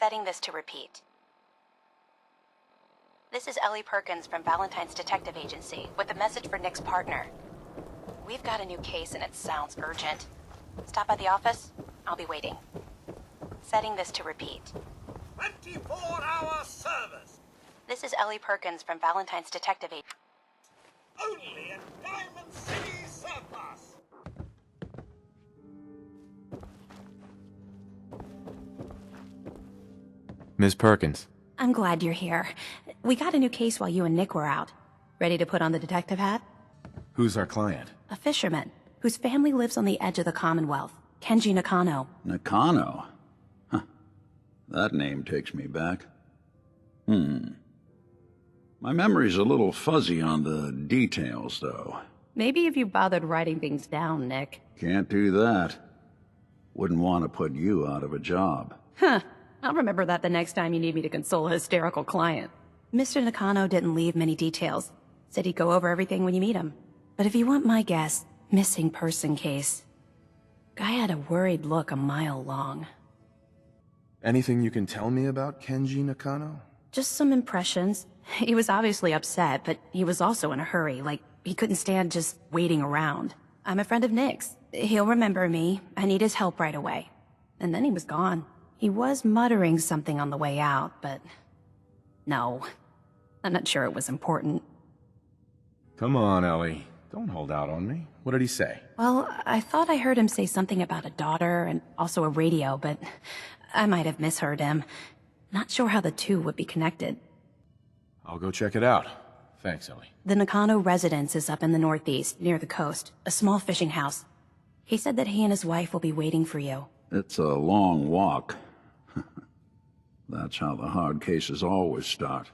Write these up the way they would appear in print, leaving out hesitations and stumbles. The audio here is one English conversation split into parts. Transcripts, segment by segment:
Setting this to repeat. This is Ellie Perkins from Valentine's Detective Agency with a message for Nick's partner. We've got a new case and it sounds urgent. Stop by the office? I'll be waiting. Setting this to repeat. 24-hour service! This is Ellie Perkins from Valentine's Detective Agency. Only at Diamond City Surplus! Ms. Perkins. I'm glad you're here. We got a new case while you and Nick were out. Ready to put on the detective hat? Who's our client? A fisherman, whose family lives on the edge of the Commonwealth. Kenji Nakano. Nakano? Huh. That name takes me back. My memory's a little fuzzy on the details, though. Maybe if you bothered writing things down, Nick. Can't do that. Wouldn't want to put you out of a job. Huh. I'll remember that the next time you need me to console a hysterical client. Mr. Nakano didn't leave many details. Said he'd go over everything when you meet him. But if you want my guess, missing person case. Guy had a worried look a mile long. Anything you can tell me about Kenji Nakano? Just some impressions. He was obviously upset, but he was also in a hurry, like he couldn't stand just waiting around. I'm a friend of Nick's. He'll remember me. I need his help right away. And then he was gone. He was muttering something on the way out, but... no. I'm not sure it was important. Come on, Ellie. Don't hold out on me. What did he say? Well, I thought I heard him say something about a daughter and also a radio, but I might have misheard him. Not sure how the two would be connected. I'll go check it out. Thanks, Ellie. The Nakano residence is up in the northeast, near the coast. A small fishing house. He said that he and his wife will be waiting for you. It's a long walk. That's how the hard cases always start.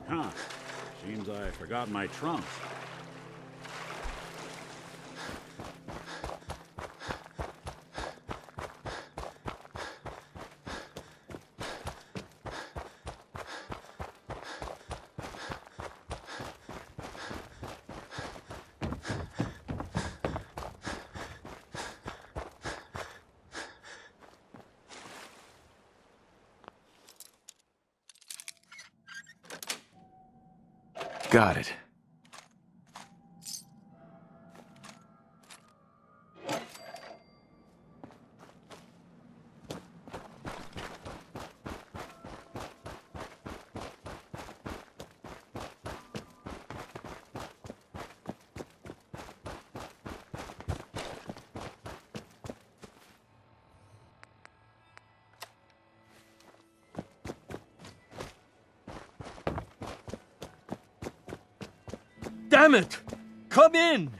Huh. Seems I forgot my trunk. Got it. Damn it! Come in!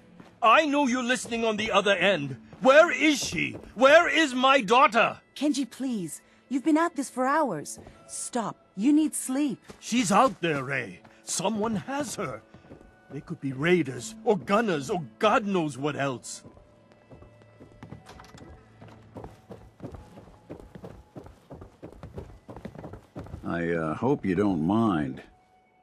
I know you're listening on the other end. Where is she? Where is my daughter? Kenji, please. You've been at this for hours. Stop. You need sleep. She's out there, Ray. Someone has her. They could be raiders, or gunners, or God knows what else. I hope you don't mind.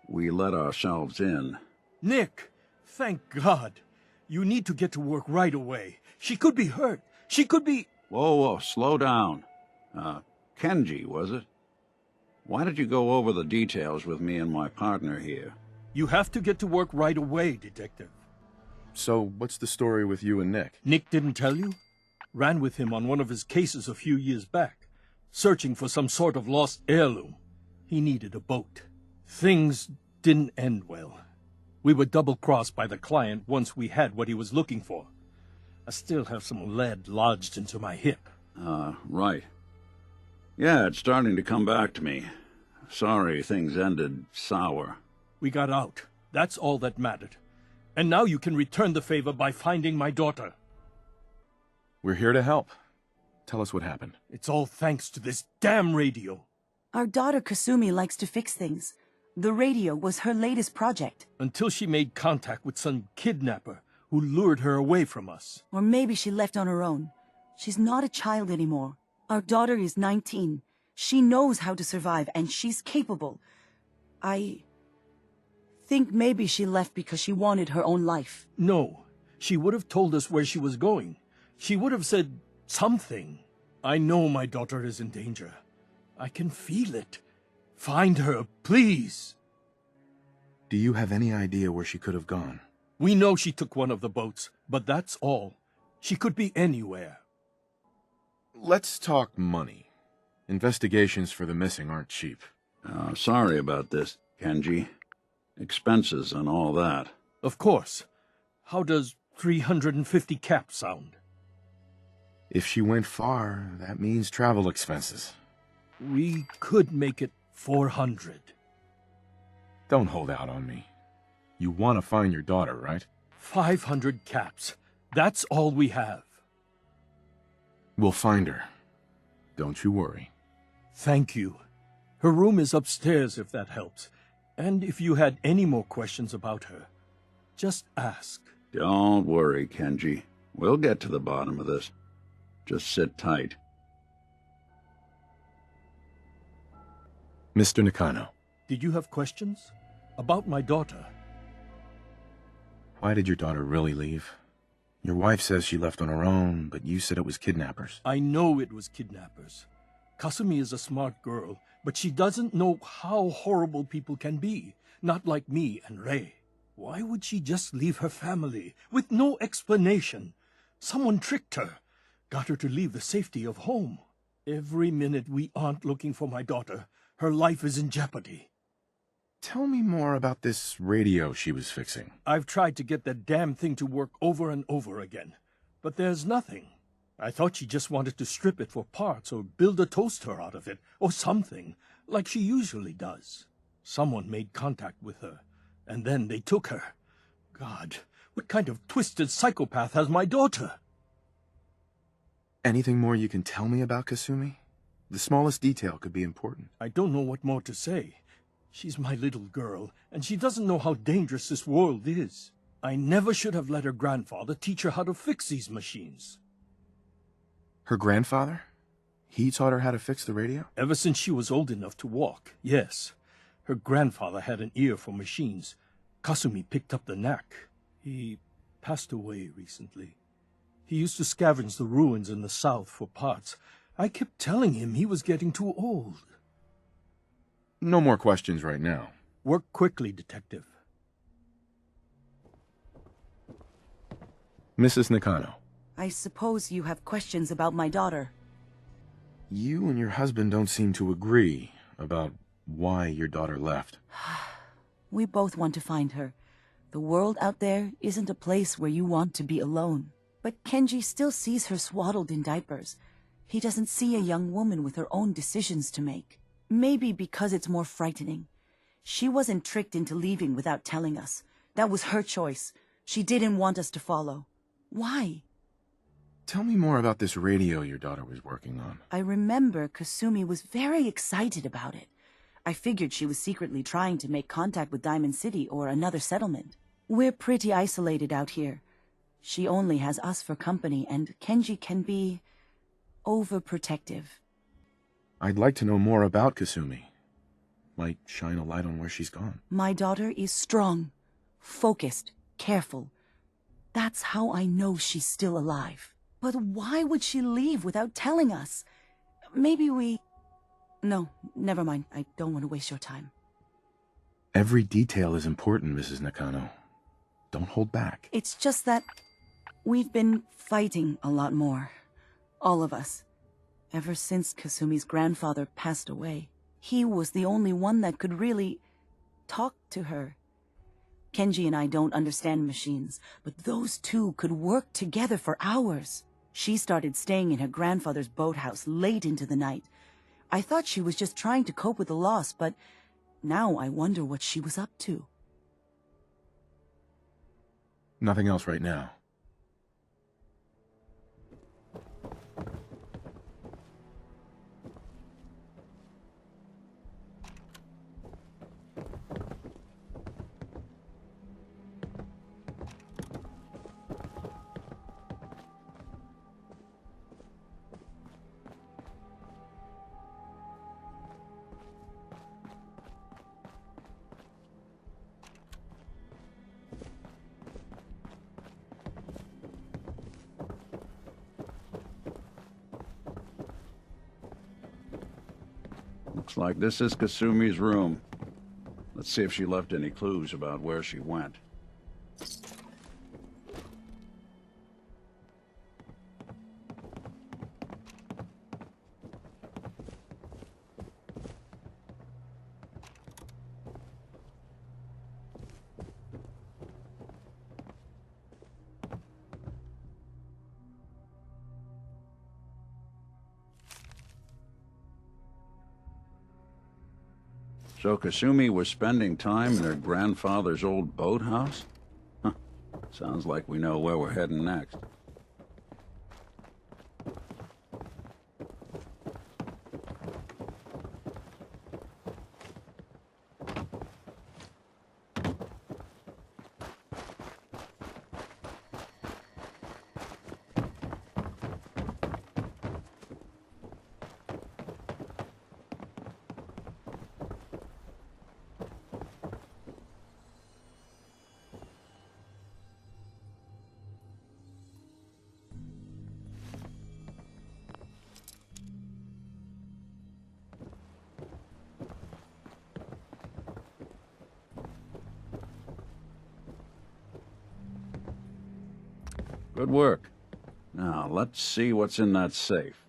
We let ourselves in. Nick, thank God. You need to get to work right away. She could be hurt. She could be... Whoa, slow down. Kenji, was it? Why did you go over the details with me and my partner here? You have to get to work right away, Detective. So, what's the story with you and Nick? Nick didn't tell you? Ran with him on one of his cases a few years back, searching for some sort of lost heirloom. He needed a boat. Things didn't end well. We were double-crossed by the client once we had what he was looking for. I still have some lead lodged into my hip. Right. Yeah, it's starting to come back to me. Sorry things ended sour. We got out. That's all that mattered. And now you can return the favor by finding my daughter. We're here to help. Tell us what happened. It's all thanks to this damn radio. Our daughter Kasumi likes to fix things. The radio was her latest project. Until she made contact with some kidnapper who lured her away from us. Or maybe she left on her own. She's not a child anymore. Our daughter is 19. She knows how to survive, and she's capable. I think maybe she left because she wanted her own life. No. She would have told us where she was going. She would have said something. I know my daughter is in danger. I can feel it. Find her, please. Do you have any idea where she could have gone? We know she took one of the boats, but that's all. She could be anywhere. Let's talk money. Investigations for the missing aren't cheap. Sorry about this, Kenji. Expenses and all that. Of course. How does 350 caps sound? If she went far, that means travel expenses. We could make it 400. Don't hold out on me. You want to find your daughter, right? 500 caps. That's all we have. We'll find her. Don't you worry. Thank you. Her room is upstairs if that helps. And if you had any more questions about her, just ask. Don't worry, Kenji. We'll get to the bottom of this. Just sit tight. Mr. Nakano, Did you have questions? About my daughter? why did your daughter really leave? Your wife says she left on her own, but you said it was kidnappers. I know it was kidnappers. Kasumi is a smart girl, but she doesn't know how horrible people can be. Not like me and Ray. Why would she just leave her family, with no explanation? Someone tricked her, got her to leave the safety of home. Every minute we aren't looking for my daughter, her life is in jeopardy. Tell me more about this radio she was fixing. I've tried to get that damn thing to work over and over again, but there's nothing. I thought she just wanted to strip it for parts or build a toaster out of it, or something, like she usually does. Someone made contact with her, and then they took her. God, what kind of twisted psychopath has my daughter? Anything more you can tell me about Kasumi? The smallest detail could be important. I don't know what more to say. She's my little girl, and she doesn't know how dangerous this world is. I never should have let her grandfather teach her how to fix these machines. Her grandfather? He taught her how to fix the radio? Ever since she was old enough to walk, yes. Her grandfather had an ear for machines. Kasumi picked up the knack. He passed away recently. He used to scavenge the ruins in the south for parts. I kept telling him he was getting too old. No more questions right now. Work quickly, Detective. Mrs. Nakano, I suppose you have questions about my daughter. you and your husband don't seem to agree about why your daughter left. We both want to find her. The world out there isn't a place where you want to be alone. But Kenji still sees her swaddled in diapers. He doesn't see a young woman with her own decisions to make. Maybe because it's more frightening. She wasn't tricked into leaving without telling us. That was her choice. She didn't want us to follow. Why? Tell me more about this radio your daughter was working on. I remember Kasumi was very excited about it. I figured she was secretly trying to make contact with Diamond City or another settlement. We're pretty isolated out here. She only has us for company, and Kenji can be overprotective. I'd like to know more about Kasumi. Might shine a light on where she's gone. My daughter is strong, focused, careful. That's how I know she's still alive. But why would she leave without telling us? Maybe we... No, never mind. I don't want to waste your time. Every detail is important, Mrs. Nakano. Don't hold back. It's just that we've been fighting a lot more. All of us. Ever since Kasumi's grandfather passed away. He was the only one that could really talk to her. Kenji and I don't understand machines, but those two could work together for hours. She started staying in her grandfather's boathouse late into the night. I thought she was just trying to cope with the loss, but now I wonder what she was up to. Nothing else right now. Looks like this is Kasumi's room. Let's see if she left any clues about where she went. So Kasumi was spending time in her grandfather's old boathouse? Huh. Sounds like we know where we're heading next. Good work. Now, let's see what's in that safe.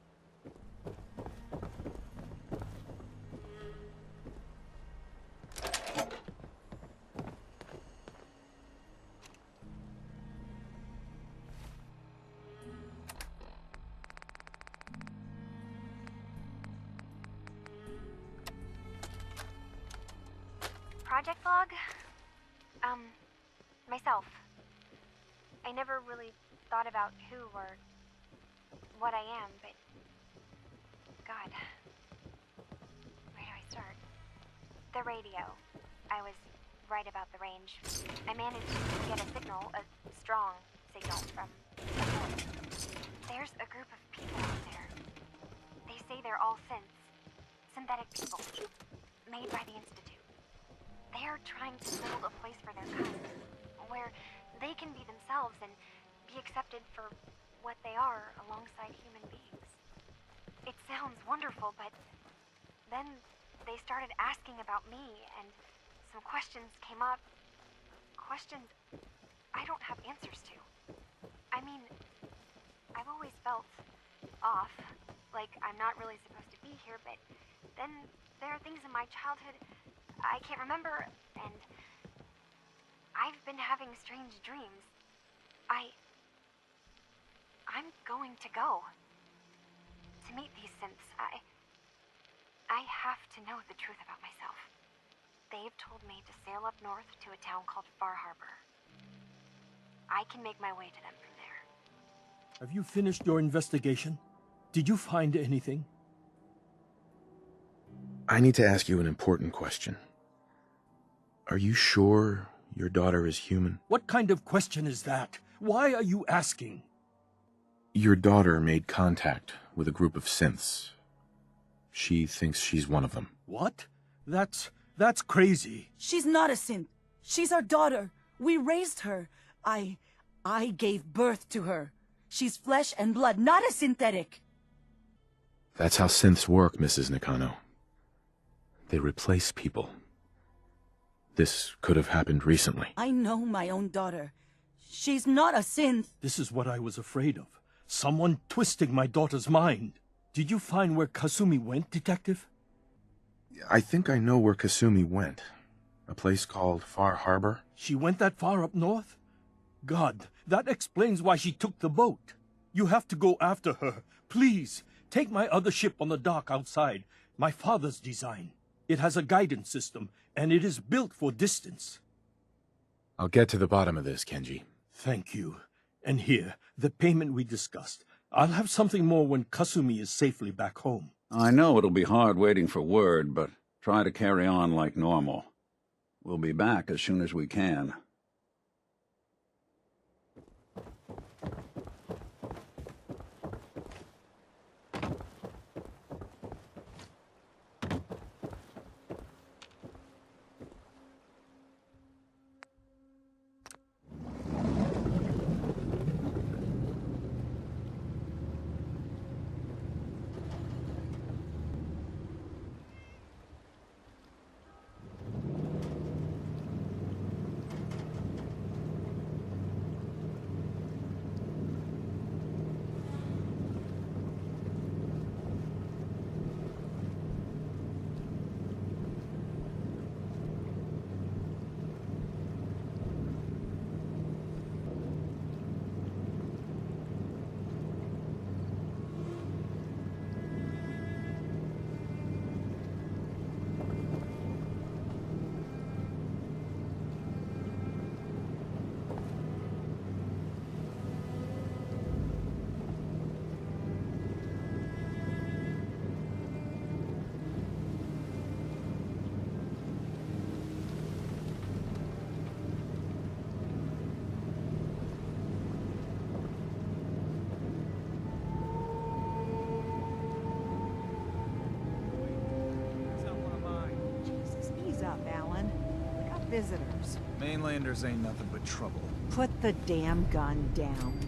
Project log? Myself. I never really thought about who or what I am, but God, where do I start? The radio. I was right about the range. I managed to get a signal, a strong signal from the north. There's a group of people out there. They say they're all synthetic people, made by the Institute. They're trying to build a place for their kind, where they can be themselves and be accepted for what they are alongside human beings. It sounds wonderful, but then they started asking about me, and some questions came up. Questions I don't have answers to. I mean, I've always felt off, like I'm not really supposed to be here, but then there are things in my childhood I can't remember, and I've been having strange dreams. I'm going to go. To meet these synths, I have to know the truth about myself. They've told me to sail up north to a town called Far Harbor. I can make my way to them from there. Have you finished your investigation? Did you find anything? I need to ask you an important question. Are you sure your daughter is human? What kind of question is that? Why are you asking? Your daughter made contact with a group of synths. She thinks she's one of them. What? That's crazy. She's not a synth. She's our daughter. We raised her. I gave birth to her. She's flesh and blood, not a synthetic. That's how synths work, Mrs. Nakano. They replace people. This could have happened recently. I know my own daughter. She's not a synth. This is what I was afraid of. Someone twisting my daughter's mind. Did you find where Kasumi went, Detective? I think I know where Kasumi went. A place called Far Harbor. She went that far up north? God, that explains why she took the boat. You have to go after her. Please, take my other ship on the dock outside. My father's design. It has a guidance system, and it is built for distance. I'll get to the bottom of this, Kenji. Thank you. And here, the payment we discussed. I'll have something more when Kasumi is safely back home. I know it'll be hard waiting for word, but try to carry on like normal. We'll be back as soon as we can. Ease up, Alan. We got visitors. Mainlanders ain't nothing but trouble. Put the damn gun down.